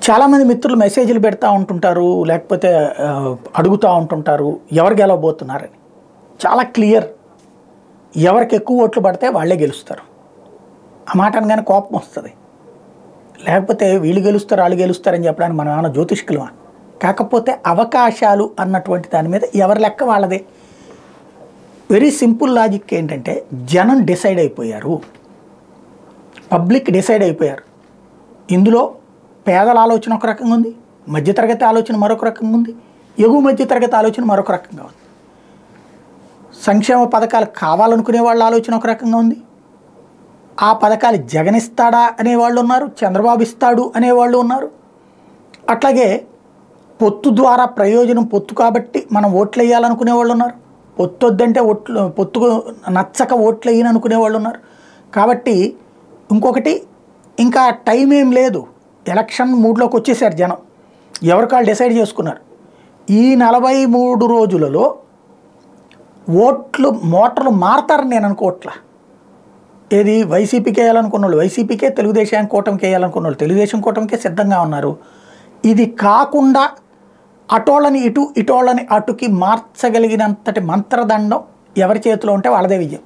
చాలామంది మిత్రులు మెసేజ్లు పెడతా ఉంటుంటారు, లేకపోతే అడుగుతూ ఉంటుంటారు ఎవరు గెలవబోతున్నారని. చాలా క్లియర్, ఎవరికి ఎక్కువ ఓట్లు పడితే వాళ్ళే గెలుస్తారు. ఆ మాట అనగానే కోపం వస్తుంది. లేకపోతే వీళ్ళు గెలుస్తారు వాళ్ళు గెలుస్తారని చెప్పడానికి మనం ఏమైనా జ్యోతిష్కులమా? కాకపోతే అవకాశాలు అన్నటువంటి దాని మీద ఎవరి లెక్క వాళ్ళదే. వెరీ సింపుల్ లాజిక్ ఏంటంటే, జనం డిసైడ్ అయిపోయారు, పబ్లిక్ డిసైడ్ అయిపోయారు. ఇందులో పేదల ఆలోచన ఒక రకంగా ఉంది, మధ్యతరగతి ఆలోచన మరొక రకంగా ఉంది, ఎగువ మధ్యతరగతి ఆలోచన మరొక రకంగా ఉంది. సంక్షేమ పథకాలు కావాలనుకునే వాళ్ళ ఆలోచన ఒక రకంగా ఉంది, ఆ పథకాలు జగన్ ఇస్తాడా అనేవాళ్ళు ఉన్నారు, చంద్రబాబు ఇస్తాడు అనేవాళ్ళు ఉన్నారు. అట్లాగే పొత్తు ద్వారా ప్రయోజనం పొత్తు కాబట్టి మనం ఓట్లు వేయాలనుకునే వాళ్ళు ఉన్నారు, పొత్తు వద్దంటే పొత్తుకు నచ్చక ఓట్లు వేయని అనుకునే వాళ్ళు ఉన్నారు. కాబట్టి ఇంకొకటి, ఇంకా టైం ఏం లేదు, ఎలక్షన్ మూడ్లోకి వచ్చేసారు జనం, ఎవరికాళ్ళు డిసైడ్ చేసుకున్నారు. ఈ 43 రోజులలో మోటార్లు మారతారని నేను అనుకోవట్లా. ఏది వైసీపీకి వేయాలనుకున్న వాళ్ళు వైసీపీకే, తెలుగుదేశం కూటమికి వేయాలనుకున్న వాళ్ళు తెలుగుదేశం కూటమికే సిద్ధంగా ఉన్నారు. ఇది కాకుండా అటోళ్ళని ఇటు ఇటోళ్ళని అటుకి మార్చగలిగినంతటి మంత్రదండం ఎవరి చేతిలో ఉంటే వాళ్ళదే విజయం.